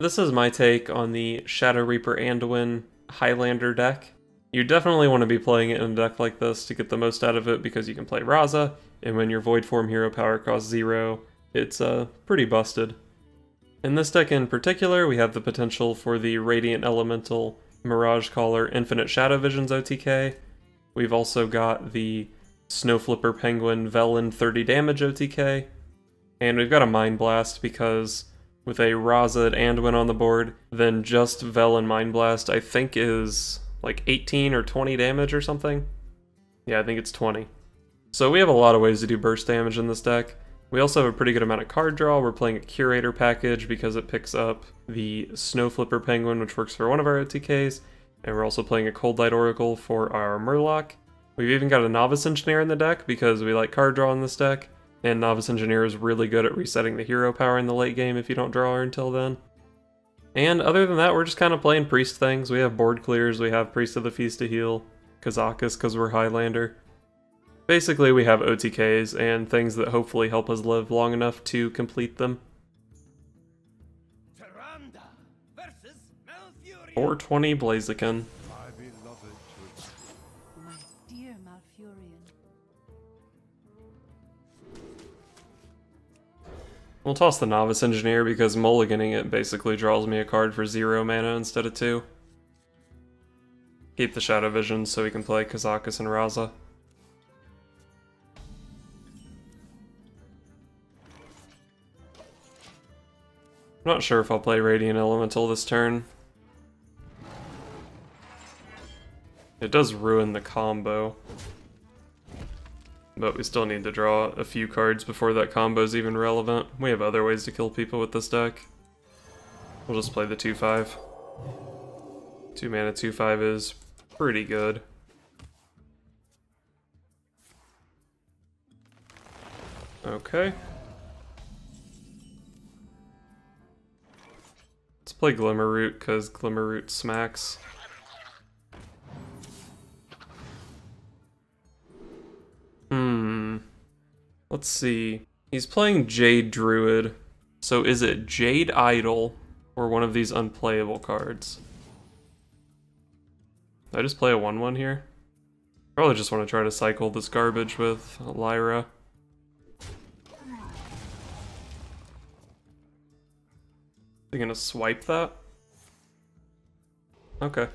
This is my take on the Shadow Reaper Anduin Highlander deck. You definitely want to be playing it in a deck like this to get the most out of it because you can play Raza, and when your Voidform Hero Power costs 0, it's pretty busted. In this deck in particular, we have the potential for the Radiant Elemental Mirage Caller Infinite Shadow Visions OTK. We've also got the Snowflipper Penguin Velen 30 damage OTK. And we've got a Mind Blast because with a Raza and Anduin on the board, then just Velen Mind Blast I think is like 18 or 20 damage or something. Yeah, I think it's 20. So we have a lot of ways to do burst damage in this deck. We also have a pretty good amount of card draw. We're playing a Curator package because it picks up the Snowflipper Penguin, which works for one of our OTKs, and we're also playing a Cold Light Oracle for our Murloc. We've even got a Novice Engineer in the deck because we like card draw in this deck, and Novice Engineer is really good at resetting the hero power in the late game if you don't draw her until then. And other than that, we're just kind of playing Priest things. We have board clears, we have Priest of the Feast to heal, Kazakus because we're Highlander. Basically, we have OTKs and things that hopefully help us live long enough to complete them. 420 Blaziken. My dear Malfurion. We'll toss the Novice Engineer because mulliganing it basically draws me a card for 0 mana instead of 2. Keep the Shadow Vision so we can play Kazakus and Raza. I'm not sure if I'll play Radiant Elemental this turn. It does ruin the combo, but we still need to draw a few cards before that combo is even relevant. We have other ways to kill people with this deck. We'll just play the 2/5. 2 mana 2/5 is pretty good. Okay. Let's play Glimmerroot because Glimmerroot smacks. Let's see. He's playing Jade Druid, so is it Jade Idol or one of these unplayable cards? Did I just play a 1/1 here? Probably just want to try to cycle this garbage with Lyra. They're gonna swipe that? Okay.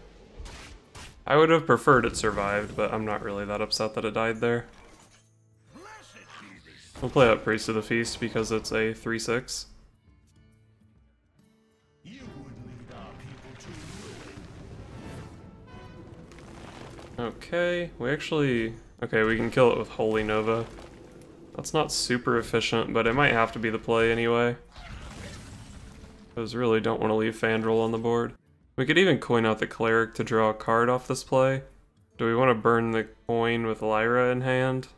I would have preferred it survived, but I'm not really that upset that it died there. We'll play out Priest of the Feast because it's a 3/6. Okay, okay, we can kill it with Holy Nova. That's not super efficient, but it might have to be the play anyway. Because really don't want to leave Fandral on the board. We could even coin out the Cleric to draw a card off this play. Do we want to burn the coin with Lyra in hand?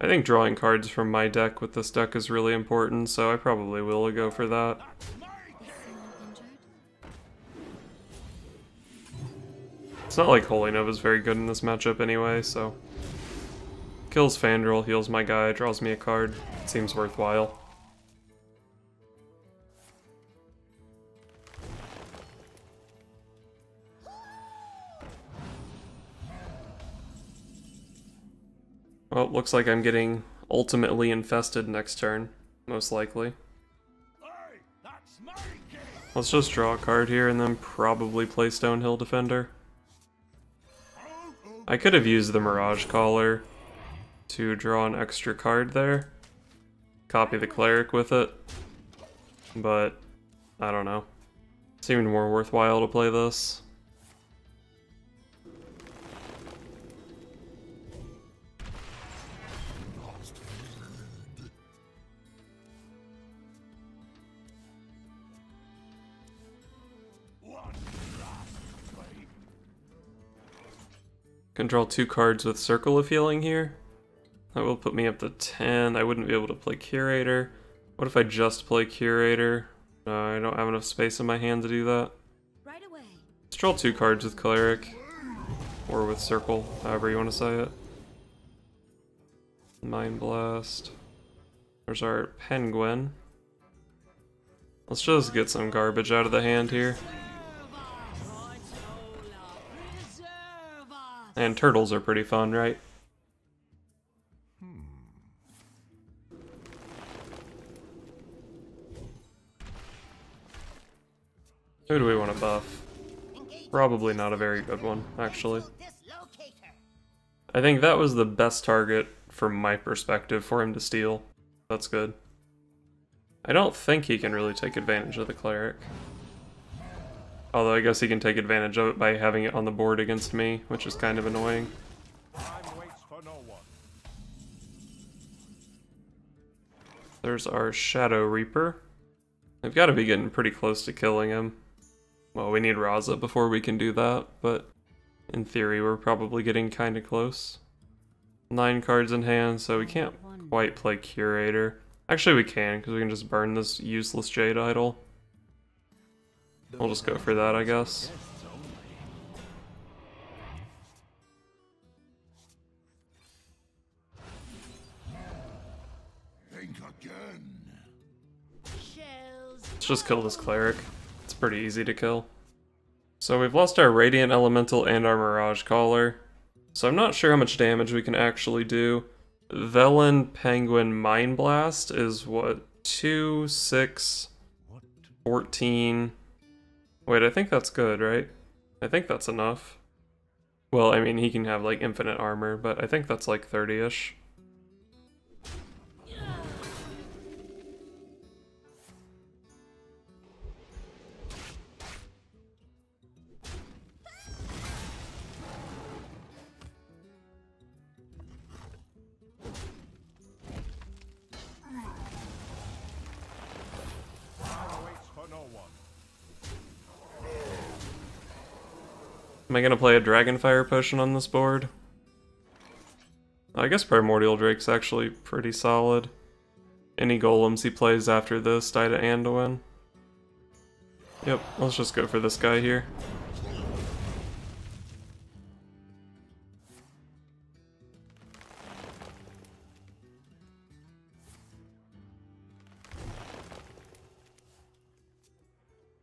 I think drawing cards from my deck with this deck is really important, so I probably will go for that. It's not like Holy Nova is very good in this matchup anyway, so... Kills Fandral, heals my guy, draws me a card. It seems worthwhile. Well, looks like I'm getting ultimately infested next turn, most likely. Let's just draw a card here and then probably play Stonehill Defender. I could have used the Mirage Caller to draw an extra card there. Copy the Cleric with it. But, I don't know. It seemed more worthwhile to play this. Can draw 2 cards with Circle of Healing here. That will put me up to 10. I wouldn't be able to play Curator. What if I just play Curator? I don't have enough space in my hand to do that. Right away. Let's draw 2 cards with Cleric. Or with Circle, however you want to say it. Mind Blast. There's our Penguin. Let's just get some garbage out of the hand here. And turtles are pretty fun, right? Who do we want to buff? Probably not a very good one, actually. I think that was the best target from my perspective for him to steal. That's good. I don't think he can really take advantage of the cleric. Although I guess he can take advantage of it by having it on the board against me, which is kind of annoying. There's our Shadow Reaper. We've got to be getting pretty close to killing him. Well, we need Raza before we can do that, but in theory we're probably getting kind of close. 9 cards in hand, so we can't quite play Curator. Actually we can, because we can just burn this useless Jade Idol. We'll just go for that, I guess. Let's just kill this cleric. It's pretty easy to kill. So we've lost our Radiant Elemental and our Mirage Caller. So I'm not sure how much damage we can actually do. Velen Penguin Mind Blast is what? 2, 6, 14... Wait, I think that's good, right? I think that's enough. Well, I mean, he can have, like, infinite armor, but I think that's, like, 30-ish. Am I gonna play a Dragonfire Potion on this board? I guess Primordial Drake's actually pretty solid. Any golems he plays after this die to Anduin. Yep, let's just go for this guy here.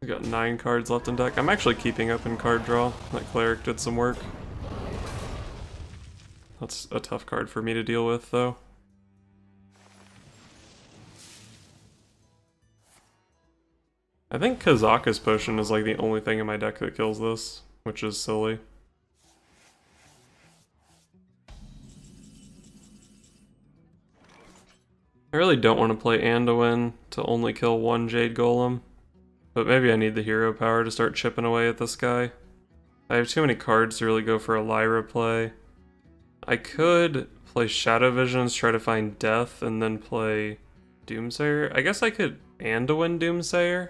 We got 9 cards left in deck. I'm actually keeping up in card draw. That cleric did some work. That's a tough card for me to deal with, though. I think Kazaka's Potion is like the only thing in my deck that kills this, which is silly. I really don't want to play Anduin to only kill 1 Jade Golem, but maybe I need the hero power to start chipping away at this guy. I have too many cards to really go for a Lyra play. I could play Shadow Visions, try to find Death, and then play Doomsayer. I guess I could Anduin Doomsayer.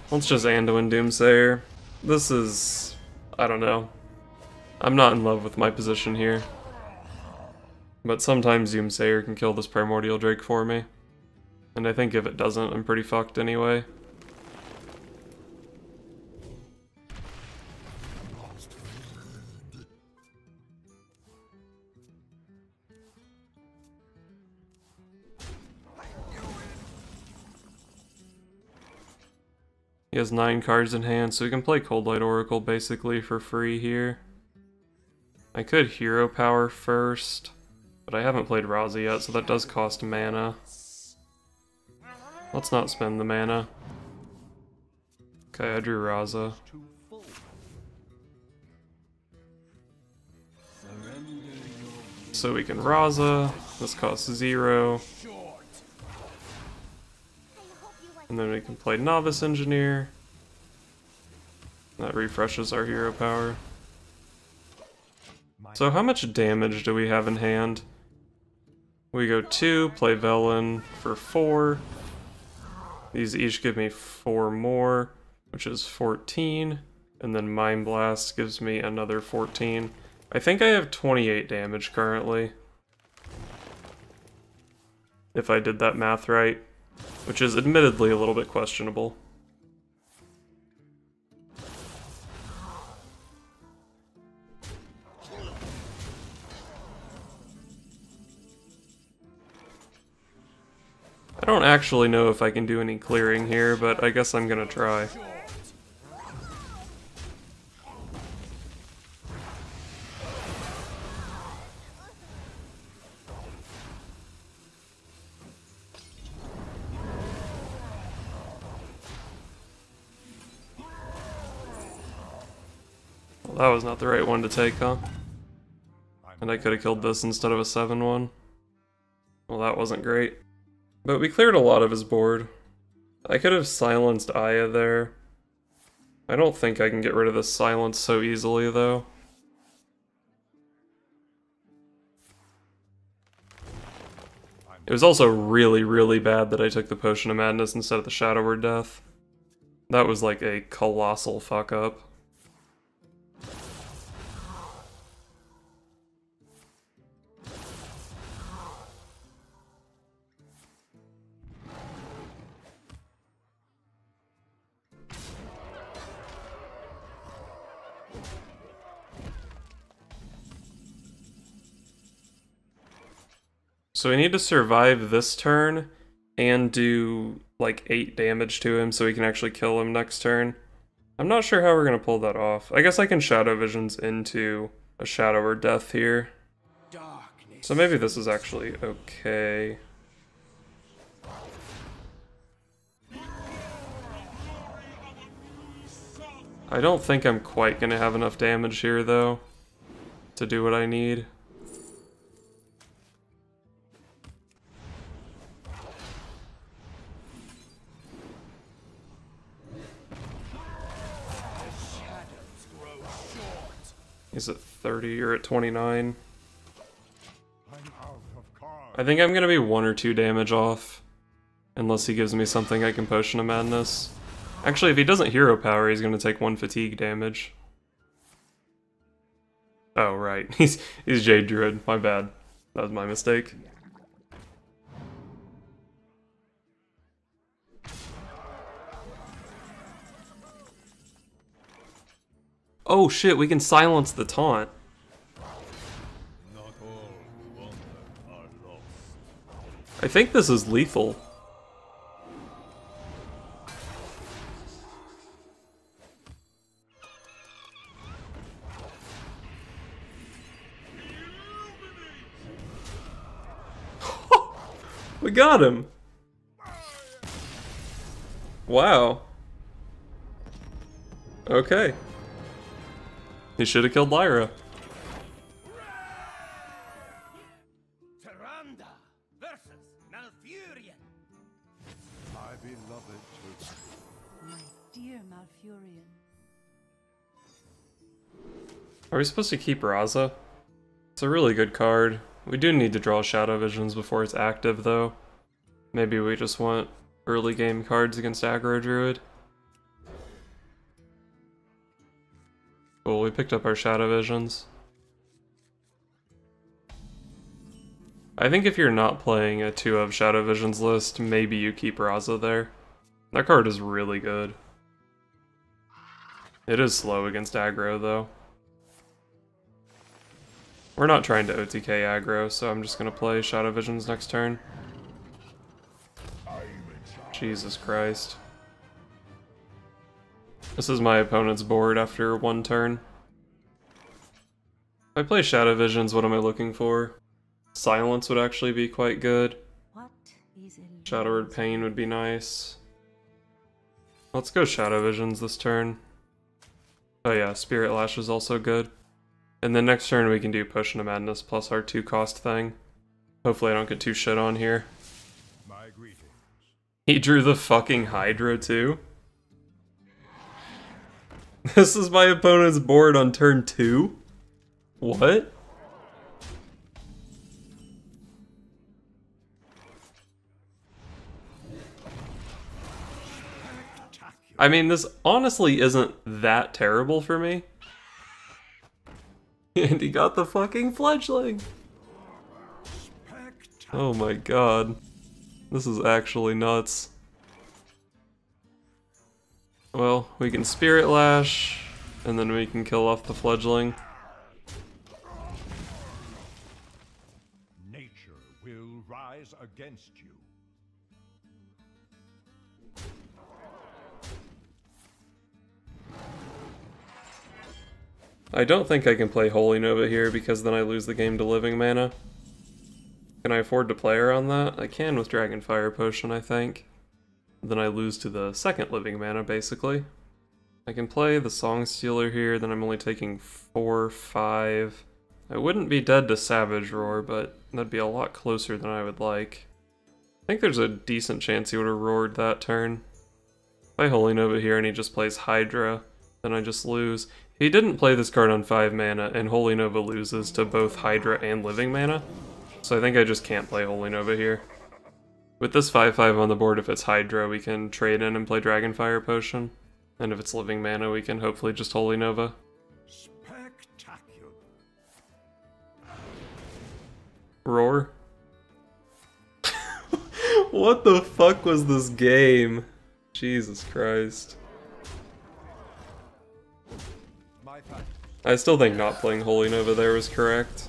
Let's just Anduin Doomsayer. This is... I don't know. I'm not in love with my position here. But sometimes Doomsayer can kill this Primordial Drake for me. And I think if it doesn't, I'm pretty fucked anyway. He has 9 cards in hand, so we can play Cold Light Oracle basically for free here. I could Hero Power first, but I haven't played Raza yet, so that does cost mana. Let's not spend the mana. Okay, I drew Raza. So we can Raza, this costs 0. And then we can play Novice Engineer. That refreshes our hero power. So how much damage do we have in hand? We go 2, play Velen for 4. These each give me 4 more, which is 14. And then Mind Blast gives me another 14. I think I have 28 damage currently. If I did that math right. Which is admittedly a little bit questionable. don't actually know if I can do any clearing here, but I guess I'm gonna try. Well, that was not the right one to take, huh? And I could have killed this instead of a 7-1. Well, that wasn't great. But we cleared a lot of his board. I could have silenced Aya there. I don't think I can get rid of this silence so easily, though. It was also really, really bad that I took the Potion of Madness instead of the Shadow Word Death. That was like a colossal fuck up. So we need to survive this turn and do like 8 damage to him so we can actually kill him next turn. I'm not sure how we're going to pull that off. I guess I can Shadow Visions into a Shadow or Death here. So maybe this is actually okay. I don't think I'm quite going to have enough damage here though to do what I need. He's at 30 or at 29. I think I'm gonna be 1 or 2 damage off. Unless he gives me something I can Potion of Madness. Actually, if he doesn't Hero Power, he's gonna take 1 fatigue damage. Oh, right. He's Jade Druid. My bad. That was my mistake. Oh shit, we can silence the taunt. I think this is lethal. We got him! Wow. Okay. He should have killed Lyra. My dear Malfurion. Are we supposed to keep Raza? It's a really good card. We do need to draw Shadow Visions before it's active, though. Maybe we just want early game cards against Aggro Druid. Cool, we picked up our Shadow Visions. I think if you're not playing a 2 of Shadow Visions list, maybe you keep Raza there. That card is really good. It is slow against aggro, though. We're not trying to OTK aggro, so I'm just gonna play Shadow Visions next turn. Jesus Christ. This is my opponent's board after 1 turn. If I play Shadow Visions, what am I looking for? Silence would actually be quite good. Shadow Word Pain would be nice. Let's go Shadow Visions this turn. Oh yeah, Spirit Lash is also good. And then next turn we can do Potion of Madness plus our 2 cost thing. Hopefully I don't get too shit on here. He drew the fucking Hydra too? This is my opponent's board on turn 2? What? I mean, this honestly isn't that terrible for me. And he got the fucking fledgling! Oh my god. This is actually nuts. Well, we can Spirit Lash, and then we can kill off the fledgling. Nature will rise against you. I don't think I can play Holy Nova here because then I lose the game to living mana. Can I afford to play around that? I can with Dragonfire Potion, I think. Then I lose to the second living mana, basically. I can play the Song Stealer here, then I'm only taking 4, 5. I wouldn't be dead to Savage Roar, but that'd be a lot closer than I would like. I think there's a decent chance he would have roared that turn. If I Holy Nova here and he just plays Hydra, then I just lose. He didn't play this card on 5 mana, and Holy Nova loses to both Hydra and living mana. So I think I just can't play Holy Nova here. With this 5/5 on the board, if it's Hydra, we can trade in and play Dragonfire Potion. And if it's living mana, we can hopefully just Holy Nova. Spectacular. Roar. What the fuck was this game? Jesus Christ. I still think not playing Holy Nova there was correct.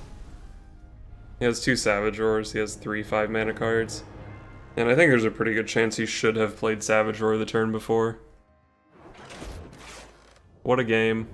He has 2 Savage Roars, he has 3 5-mana cards. And I think there's a pretty good chance he should have played Savage Roar the turn before. What a game.